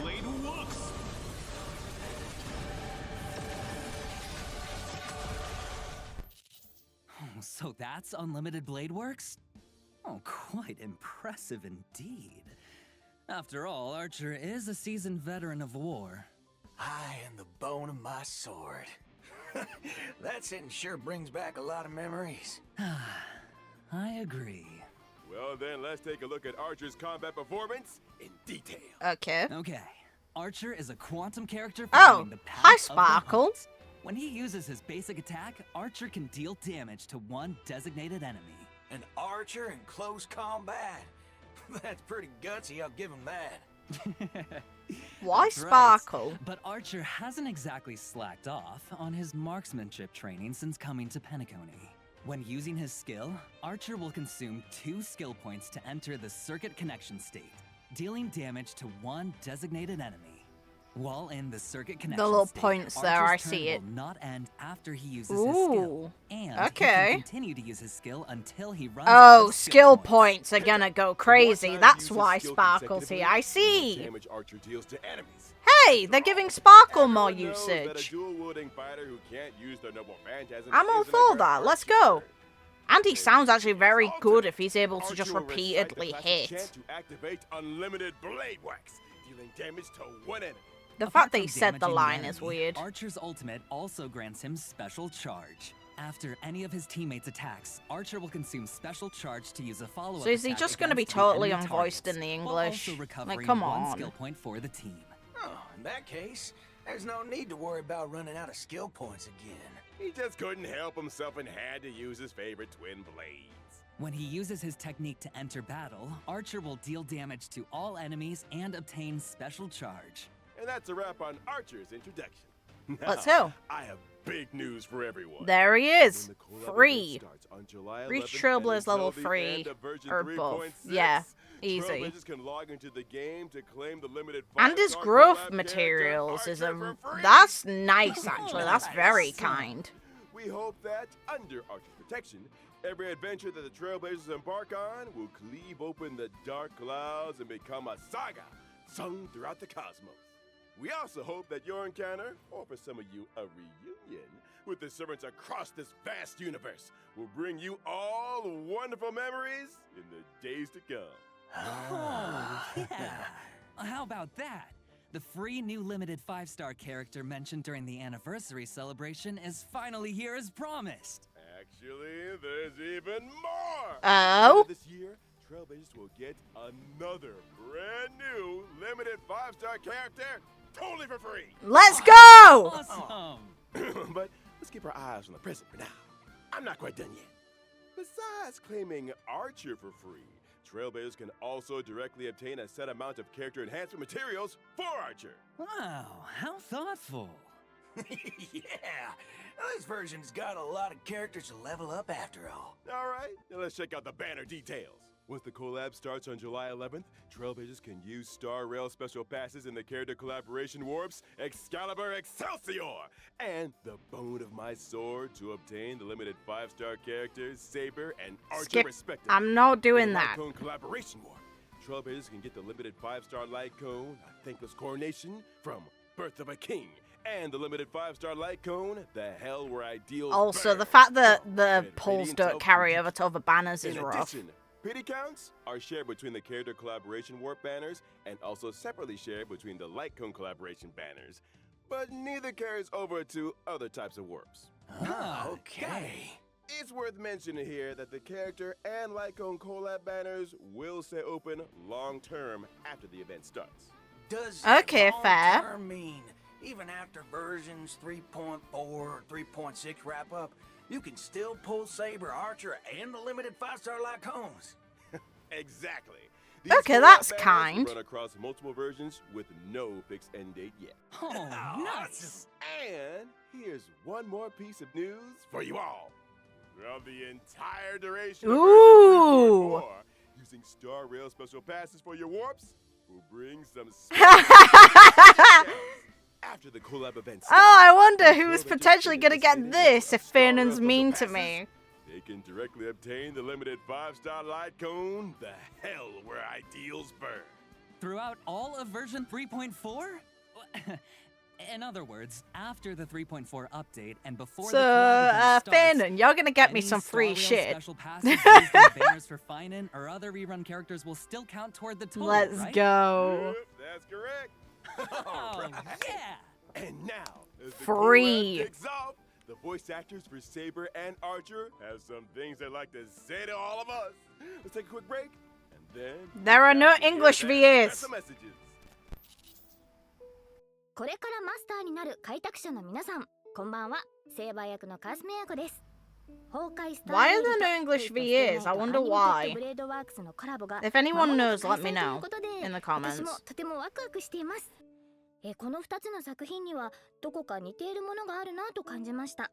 So that's Unlimited Blade Works? Oh, quite impressive indeed. After all, Archer is a seasoned veteran of war. I am the bone of my sword. That sentence sure brings back a lot of memories. I agree. Well then, let's take a look at Archer's combat performance in detail. Okay. Okay, Archer is a quantum character Oh, following the path hi, of the Sparkle. hunt. When he uses his basic attack, Archer can deal damage to one designated enemy. An archer in close combat. That's pretty gutsy, I'll give him that. Why That's right. Sparkle? But Archer hasn't exactly slacked off on his marksmanship training since coming to Penacony. When using his skill, Archer will consume 2 skill points to enter the circuit connection state, dealing damage to one designated enemy. While in the circuit connection little state, points there, Archer's I see turn it. will not end after he uses his skill, and he okay. can continue to use his skill until he runs out Oh, of skill points. points are gonna go crazy. That's why Sparkle's here. I see. Damage Archer deals to enemies. Hey, they're giving Sparkle more Everyone knows that a usage. dual-wielding fighter who can't use their noble phantasm I'm all isn't a for great that. Let's archer. go. And he sounds actually very Exalted. good if he's able to Archer just will recite the repeatedly classic hit. chant to activate unlimited blade wax, dealing damage to one enemy. The Apart fact that from he said the damaging line enemy, is weird. Archer's ultimate also grants him special charge. After any of his teammates' attacks, Archer will consume special charge to use a follow-up So is he attack just gonna be against the totally enemy unvoiced targets, in the while English? also recovering Like, come one on. skill point for the team. Oh, in that case, there's no need to worry about running out of skill points again. He just couldn't help himself and had to use his favorite twin blades. When he uses his technique to enter battle, Archer will deal damage to all enemies and obtain special charge. And that's a wrap on Archer's introduction. Let's Now, go. I have big news for everyone. There he When is. the collab Free. event starts on July Reach 11th Trailblaze and level until the 3 end of version or above. 3.6, Yeah, easy. Trailblazers can log into the game to claim the limited And his 5-star growth collab materials character is Archer for free. that's nice actually. That's very Nice. kind. We hope that, under Archer's protection, every adventure that the Trailblazers embark on will cleave open the dark clouds and become a saga sung throughout the cosmos. We also hope that your encounter, or for some of you, a reunion, with the servants across this vast universe will bring you all wonderful memories in the days to come. Oh, yeah. How about that? The free new limited 5-star character mentioned during the anniversary celebration is finally here as promised. Actually, there's even more! Oh? Later this year, Trailblazers will get another brand new limited 5-star character totally for free. Let's go! Awesome! But let's keep our eyes on the present for now. I'm not quite done yet. Besides claiming Archer for free, Trailblazers can also directly obtain a set amount of character enhancement materials for Archer. Wow, how thoughtful. Yeah, this version's got a lot of characters to level up after all. All right, now let's check out the banner details. Once the collab starts on July 11th, Trailblazers can use Star Rail special passes in the character collaboration warps Excalibur Excelsior and the Bone of My Sword to obtain the limited 5-star characters Saber and Archer Skip. respectively. I'm not doing In the that. Light Cone collaboration warp, Trailblazers can get the limited 5-star Light Cone, A Thankless Coronation from Birth of a King, and the limited 5-star Light Cone, The Hell Where Ideals Also, Burn the fact that from the Red polls Radiant don't of carry Egypt. over to other banners is In rough. addition, pity counts are shared between the character collaboration warp banners and also separately shared between the Light Cone collaboration banners, but neither carries over to other types of warps. Ah, Okay. It's worth mentioning here that the character and Light Cone collab banners will stay open long term after the event starts. Does Okay, fair. long-term mean even after versions 3.4 or 3.6 wrap up, you can still pull Saber, Archer, and the limited 5-star Light Cones? Exactly. Okay, collab that's banners kind. Run across multiple versions with no fixed end date yet. Oh, nice! And here's one more piece of news for you all. Throughout the entire duration of Ooh. version 3.4, using Star Rail special passes for your warps will bring some special after the collab event starts. Oh, I wonder and who's Trailblazers potentially can gonna get get the this Star if Rail Phainon's special mean to passes. me. They can directly obtain the limited 5-star Light Cone, The Hell Where Ideals Burn. Throughout all of version 3.4? In other words, after the 3.4 update and before So, the collab event starts, Phanon, you're gonna get me any some free Star Rail shit. Special passes used in the banners for Phainon or other rerun characters will still count toward the total, Let's right? go. Yep, that's correct. Oh, yeah! And now, as the Free. collab kicks off, the voice actors for Saber and Archer have some things they'd like to say to all of us. Let's take a quick break, and then There are no back to hear English their VAs. special messages. これからマスターになる開拓者の皆さん、こんばんは。セーバー役のカスメ役です。崩壊スター Why レ are イ there と no English フェイト VAs? I ステイナイト wonder アニメテッド why. ブレードワークスのコラボが If anyone 間もな knows, く let 開 me 催という know ことで、 in the 私も comments. とてもワクワクしています。この2つの作品にはどこか似ているものがあるなと感じました。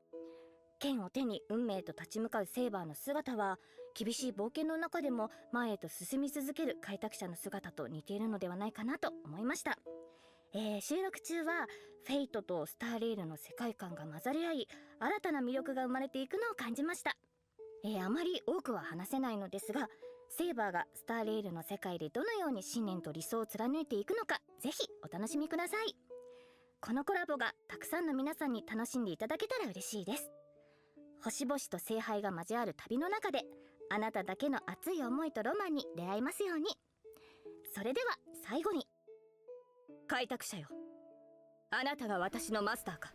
剣を手に運命と立ち向かうセーバーの姿は、厳しい冒険の中でも前へと進み続ける開拓者の姿と似ているのではないかなと思いました。収録中はフェイトとスターレールの世界観が混ざり合い、新たな魅力が生まれていくのを感じました。あまり多くは話せないのですが、セーバーがスターレールの世界でどのように信念と理想を貫いていくのか、ぜひお楽しみください。このコラボがたくさんの皆さんに楽しんでいただけたら嬉しいです。星々と聖杯が交わる旅の中で、あなただけの熱い思いとロマンに出会えますように。それでは最後に、開拓者よ、あなたが私のマスターか。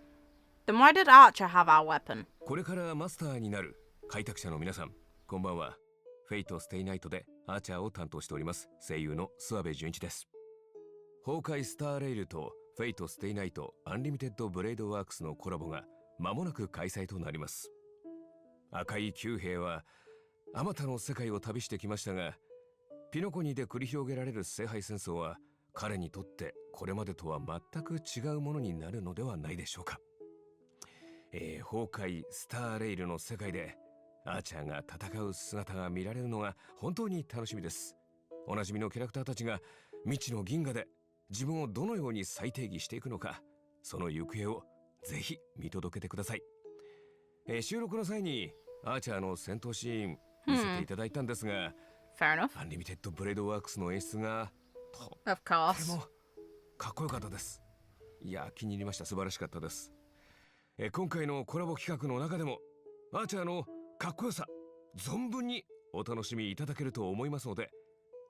Then why did Archer have our weapon? これからマスターになる開拓者の皆さん、こんばんは。フェイトステイナイトでアーチャーを担当しております声優の諏訪部純一です。崩壊スターレイルとフェイトステイナイトアンリミテッドブレードワークスのコラボが間もなく開催となります。赤い九兵はあまたの世界を旅してきましたが、ピノコニで繰り広げられる聖杯戦争は彼にとってこれまでとは全く違うものになるのではないでしょうか。崩壊スターレイルの世界でアーチャーが戦う姿が見られるのが本当に楽しみです。おなじみのキャラクターたちが未知の銀河で自分をどのように再定義していくのか、その行方をぜひ見届けてください。収録の際にアーチャーの戦闘シーン見せていただいたんですが、Fair enough. アンリミテッドブレードワークスの演出がと Of て course. もかっこよかったです。いや、気に入りました。素晴らしかったです。今回のコラボ企画の中でもアーチャーのかっこよさ存分にお楽しみいただけると思いますので、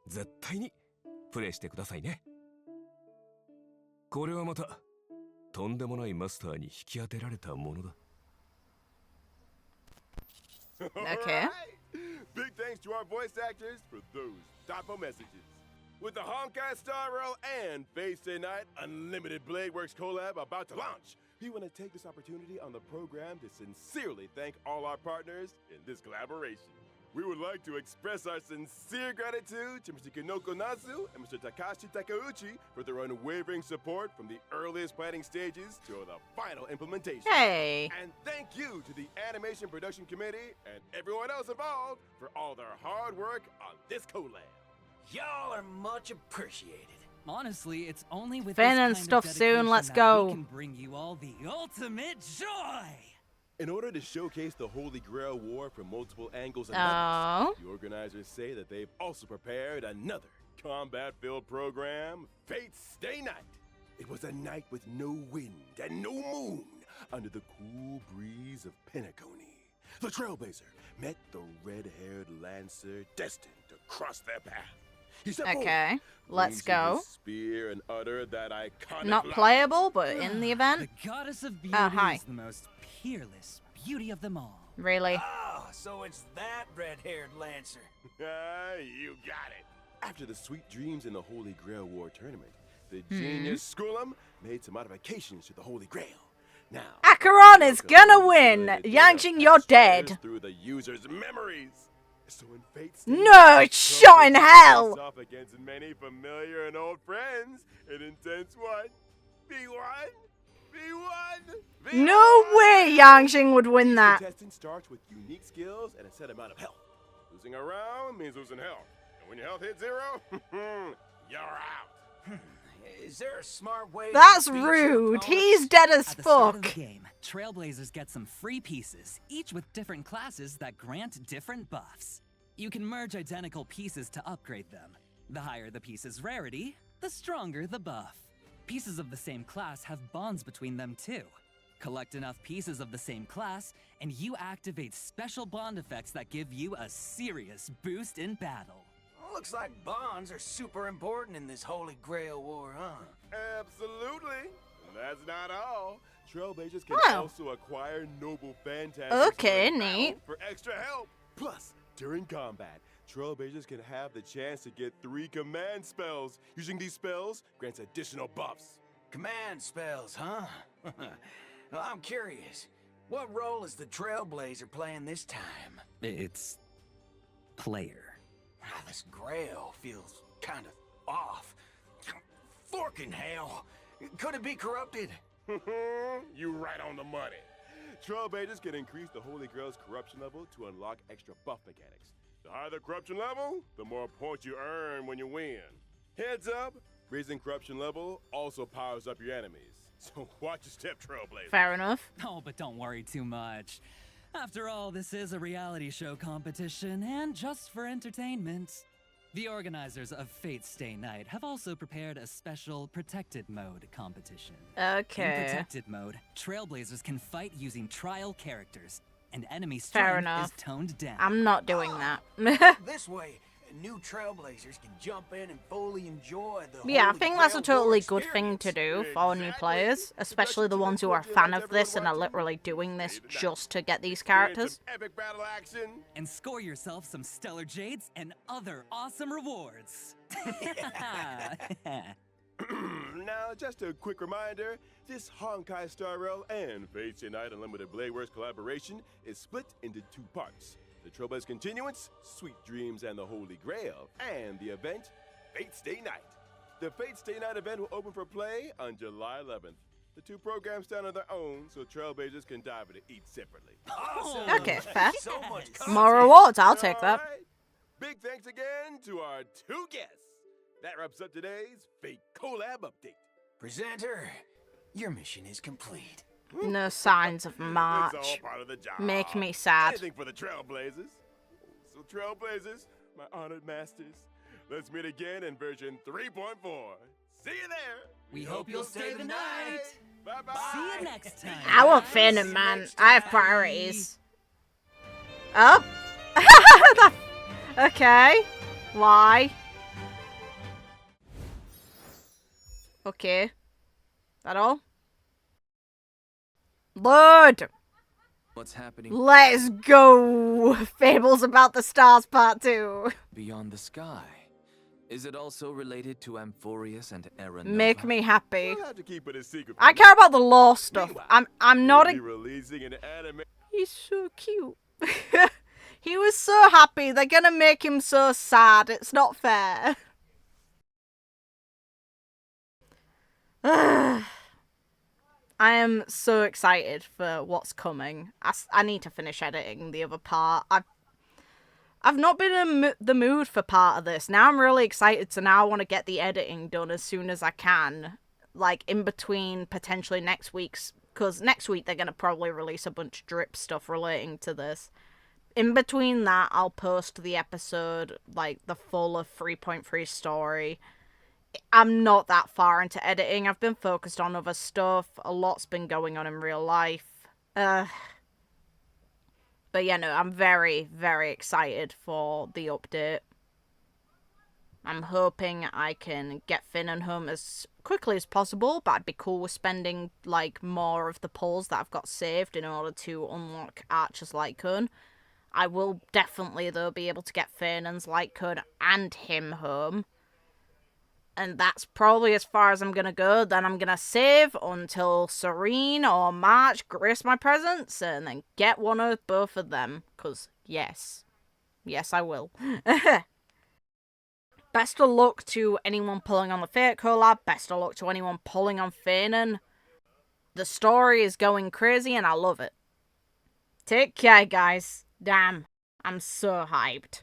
絶対にプレイしてくださいね。これはまたとんでもないマスターに引き当てられたものだ。Okay. Big thanks to our voice actors for those thoughtful messages. With the Honkai Star Rail and Face Day Night Unlimited Blade Works collab about to launch, we want to take this opportunity on the program to sincerely thank all our partners in this collaboration. We would like to express our sincere gratitude to Mr. Kinoko Natsu and Mr. Takashi Takeuchi for their unwavering support from the earliest planning stages to the final implementation. Hey. And thank you to the Animation Production Committee and everyone else involved for all their hard work on this collab. Y'all are much appreciated. Honestly, it's only with Phainon this kind stuff of soon, dedication let's that go. we can bring you all the ultimate joy. In order to showcase the Holy Grail War from multiple angles and Oh. levels, the organizers say that they've also prepared another combat-filled program, Fate's Stay Night. It was a night with no wind and no moon under the cool breeze of Penacony. The Trailblazer met the red-haired Lancer destined to cross their path. He stepped Okay. forward, Let's raising go. his spear and uttered that iconic Not line. playable, but in the The event. goddess of beauty hi. is the most peerless beauty of them all. Really? Oh, so it's that red-haired Lancer. You got it. After the sweet dreams in the Holy Grail War tournament, the genius Skullum made some modifications to the Holy Grail. Now, Acheron is Skullum gonna win. manipulated Yanjing, data you're passengers dead. through the user's memories. So in Fate's No, it's shot in hell. Off against many familiar and old friends in intense one. V1, V1, V1. No way Yanjing would win that. Testing starts with unique skills and a set amount of health. Losing a round means losing health. And when your health hits 0, you're out. Is there a smart way That's to beat your rude. opponents? He's dead as At the start of fuck. the game, Trailblazers get some free pieces, each with different classes that grant different buffs. You can merge identical pieces to upgrade them. The higher the piece's rarity, the stronger the buff. Pieces of the same class have bonds between them too. Collect enough pieces of the same class, and you activate special bond effects that give you a serious boost in battle. Looks like bonds are super important in this Holy Grail War, huh? Absolutely. And that's not all. Trailblazers can Oh. also acquire noble phantasms Okay, during battle neat. for extra help. Plus, during combat, Trailblazers can have the chance to get 3 command spells. Using these spells grants additional buffs. Command spells, huh? Well, I'm curious. What role is the Trailblazer playing this time? It's player. This Grail feels kind of off. Forking hell. Could it be corrupted? You right on the money. Trailblazers can increase the Holy Grail's corruption level to unlock extra buff mechanics. The higher the corruption level, the more points you earn when you win. Heads up, raising corruption level also powers up your enemies. So watch your step, Trailblazers. Fair enough. Oh, but don't worry too much. After all, this is a reality show competition, and just for entertainment. The organizers of Fate Stay Night have also prepared a special Protected Mode competition. Okay. In Protected Mode, Trailblazers can fight using trial characters, and enemy Fair strength enough. is toned down. I'm not doing that. This way, new Trailblazers can jump in and fully enjoy the Yeah, I Holy think that's a Grail totally War good thing to do experience. for new players, especially the ones who are a fan of this and are literally doing this just to get these characters. Some epic battle action. And score yourself some stellar jades and other awesome rewards. Now, just a quick reminder, this Honkai Star Rail and Fate Stay Night Unlimited Blade Works collaboration is split into 2 parts. The Trailblazer Continuance, Sweet Dreams and the Holy Grail, and the event, Fate Stay Night. The Fate Stay Night event will open for play on July 11th. The 2 programs stand on their own, so Trailblazers can dive into each separately. Awesome. Okay, fair. So much More content. rewards, I'll take that. Alright. Big thanks again to our 2 guests. That wraps up today's Fate Collab update. Presenter, your mission is complete. No signs of It's all March. part of the job. Make me sad. Anything for the Trailblazers. So Trailblazers, my honored masters, let's meet again in version 3.4. See you there. We hope you'll stay the night. Bye-bye. See you next time. I want guys. Phainon, man. I have priorities. Oh. Okay. Why? Okay. That all? Lord! What's happening Let's go! Fables about the Stars Part 2. beyond the sky? Is it also related to amphoreus and Aeronova? Make me happy. We'll have to keep it a secret. I care about the lore stuff. I'm not We'll a... be releasing an anime. He's so cute. He was so happy. They're gonna make him so sad. It's not fair. I am so excited for what's coming. I need to finish editing the other part. I've not been in the mood for part of this. Now I'm really excited, so now I want to get the editing done as soon as I can. Like, in between potentially next week's... Because next week they're going to probably release a bunch of drip stuff relating to this. In between that, I'll post the episode, like, the full of 3.3 story. I'm not that far into editing. I've been focused on other stuff. A lot's been going on in real life. But yeah, no, I'm very, very excited for the update. I'm hoping I can get Phainon home as quickly as possible, but I'd be cool with spending, like, more of the pulls that I've got saved in order to unlock Archer's light cone. I will definitely, though, be able to get Phainon's light cone and him home. And that's probably as far as I'm going to go. Then I'm going to save until Cyrene or March grace my presence and then get one of both of them. Because, yes. Yes, I will. Best of luck to anyone pulling on the Fate collab. Best of luck to anyone pulling on Phainon. The story is going crazy and I love it. Take care, guys. Damn, I'm so hyped.